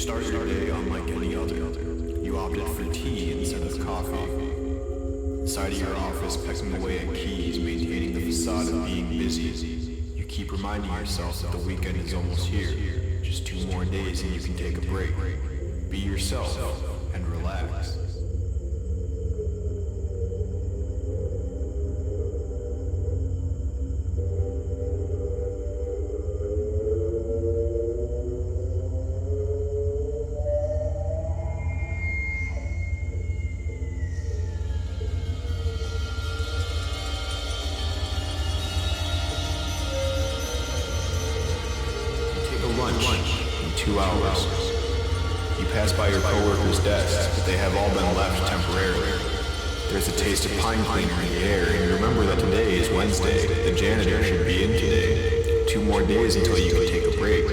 start your day unlike any other. You opted for tea instead of coffee. Inside of your office, pecking away at keys, maintaining the facade of being busy. You keep reminding yourself that the weekend is almost here. Just 2 more days and you can take a break. Be yourself and relax. Lunch in 2 hours. You pass by your coworker's desk, but they have all been left temporarily. There's a taste of pine cleaner in the air, and you remember that today is Wednesday. The janitor should be in today. 2 more days until you can take a break.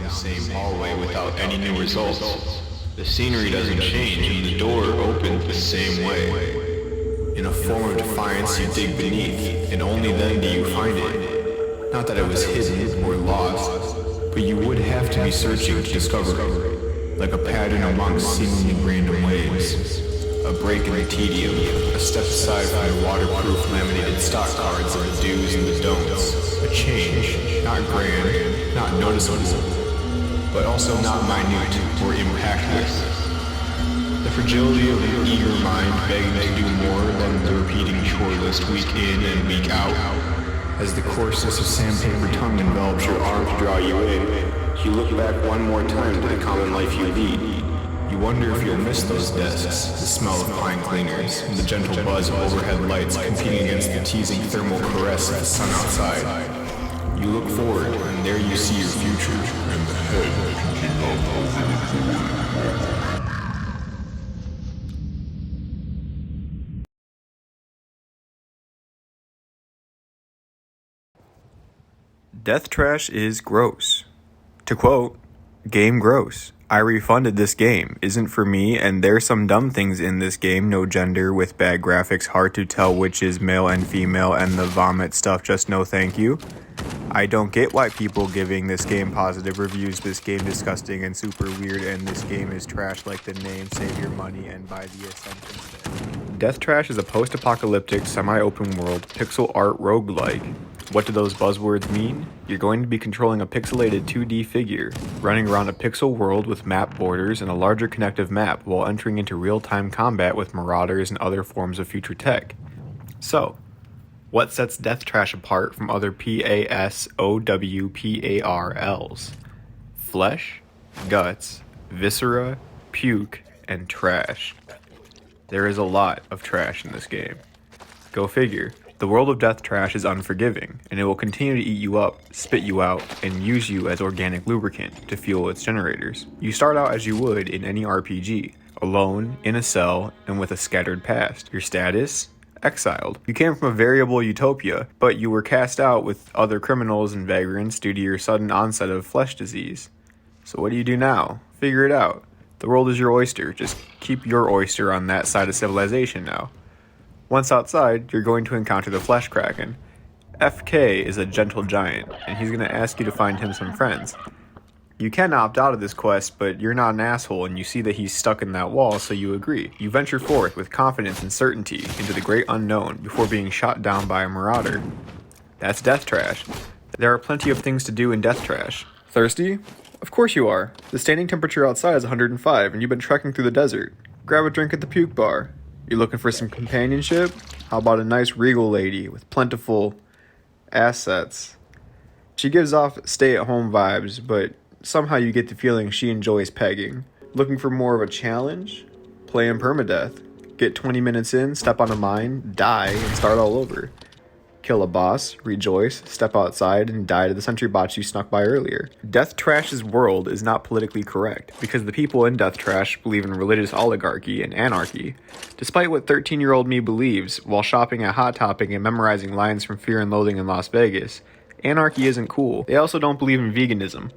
Same hallway without any new results. The scenery doesn't change and the door opens the same way. In a form of defiance you dig beneath, and only then do you find it. Not that it was hidden or lost, but you would have to be searching to discover it. Like a pattern among seemingly random waves. A break in the tedium, a step aside from the waterproof laminated stock cards of the do's and the don'ts. A change, not grand, not noticeable, but also not minute or impactless. The fragility of an eager mind begging to do more than the repeating chore list week in and week out. As the coarseness of sandpaper tongue envelops your arm to draw you in, you look back one more time to the common life you lead. You wonder if you'll miss those desks, the smell of pine cleaners, and the gentle buzz of overhead lights competing against the teasing thermal caress of the sun outside. You look forward, and there you see your future, and the head Death trash is gross. To quote, game gross. I refunded this game. Isn't for me, and there's some dumb things in this game. No gender with bad graphics, hard to tell which is male and female, and the vomit stuff, just no thank you. I don't get why people giving this game positive reviews. This game disgusting and super weird, and this game is trash like the name. Save your money and buy the Ascension. Death Trash is a post-apocalyptic, semi-open world, pixel art roguelike. What do those buzzwords mean? You're going to be controlling a pixelated 2D figure, running around a pixel world with map borders and a larger connective map while entering into real-time combat with marauders and other forms of future tech. So, what sets Death Trash apart from other PASOWPARLs? Flesh, guts, viscera, puke, and trash. There is a lot of trash in this game. Go figure. The world of Death Trash is unforgiving, and it will continue to eat you up, spit you out, and use you as organic lubricant to fuel its generators. You start out as you would in any RPG, alone, in a cell, and with a scattered past. Your status? Exiled. You came from a variable utopia, but you were cast out with other criminals and vagrants due to your sudden onset of flesh disease. So what do you do now? Figure it out. The world is your oyster. Just keep your oyster on that side of civilization now. Once outside, you're going to encounter the Flesh Kraken. FK is a gentle giant, and he's going to ask you to find him some friends. You can opt out of this quest, but you're not an asshole and you see that he's stuck in that wall, so you agree. You venture forth with confidence and certainty into the great unknown before being shot down by a marauder. That's Death Trash. There are plenty of things to do in Death Trash. Thirsty? Of course you are. The standing temperature outside is 105 and you've been trekking through the desert. Grab a drink at the puke bar. You looking for some companionship? How about a nice regal lady with plentiful assets? She gives off stay-at-home vibes, but somehow you get the feeling she enjoys pegging. Looking for more of a challenge? Play in permadeath. Get 20 minutes in, step on a mine, die, and start all over. Kill a boss, rejoice, step outside, and die to the sentry bots you snuck by earlier. Death Trash's world is not politically correct, because the people in Death Trash believe in religious oligarchy and anarchy. Despite what 13-year-old me believes, while shopping at Hot Topic and memorizing lines from Fear and Loathing in Las Vegas, anarchy isn't cool. They also don't believe in veganism.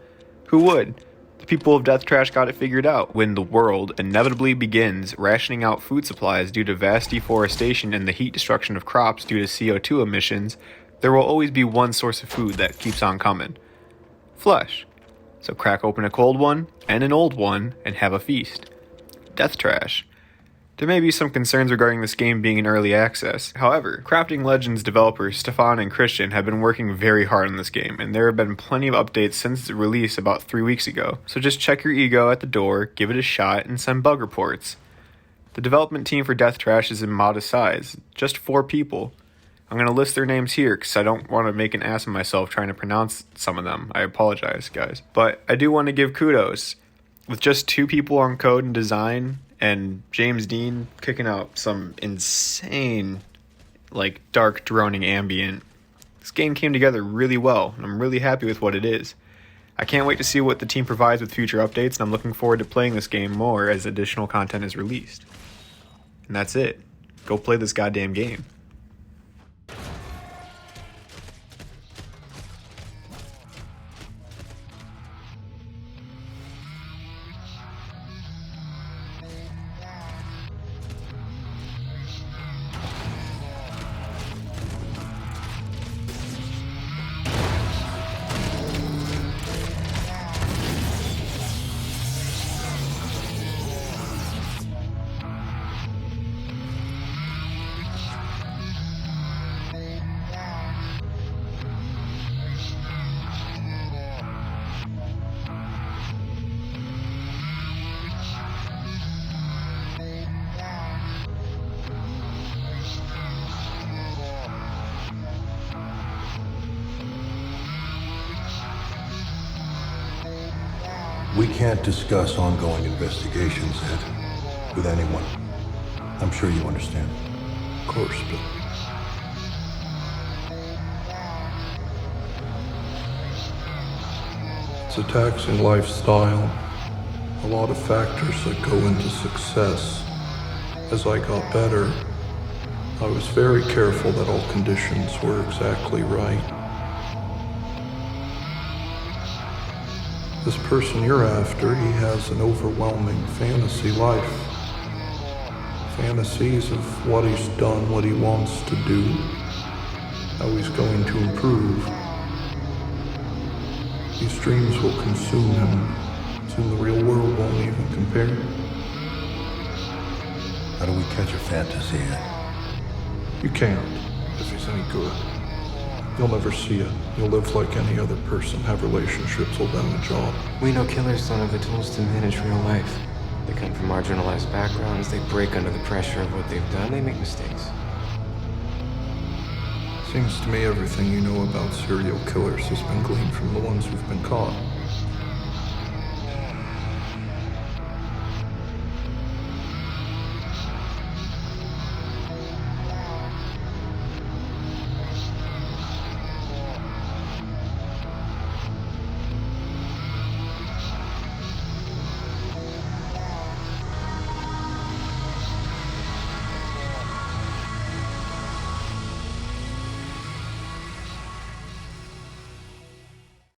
Who would? The people of Death Trash got it figured out. When the world inevitably begins rationing out food supplies due to vast deforestation and the heat destruction of crops due to CO2 emissions, there will always be one source of food that keeps on coming. Flesh. So crack open a cold one and an old one and have a feast. Death Trash. There may be some concerns regarding this game being in early access. However, Crafting Legends developers Stephan and Christian have been working very hard on this game, and there have been plenty of updates since its release about 3 weeks ago. So just check your ego at the door, give it a shot, and send bug reports. The development team for Death Trash is in modest size, just 4 people. I'm going to list their names here because I don't want to make an ass of myself trying to pronounce some of them. I apologize, guys. But I do want to give kudos. With just 2 people on code and design, and James Dean kicking out some insane, dark, droning ambient, this game came together really well, and I'm really happy with what it is. I can't wait to see what the team provides with future updates, and I'm looking forward to playing this game more as additional content is released. And that's it. Go play this goddamn game. We can't discuss ongoing investigations, Ed, with anyone. I'm sure you understand. Of course, Bill. It's a taxing lifestyle. A lot of factors that go into success. As I got better, I was very careful that all conditions were exactly right. This person you're after, he has an overwhelming fantasy life. Fantasies of what he's done, what he wants to do, how he's going to improve. These dreams will consume him. Soon the real world won't even compare. How do we catch a fantasy, Ed? You can't, if he's any good. You'll never see it. You'll live like any other person, have relationships, hold down a job. We know killers don't have the tools to manage real life. They come from marginalized backgrounds, they break under the pressure of what they've done, they make mistakes. Seems to me everything you know about serial killers has been gleaned from the ones who've been caught.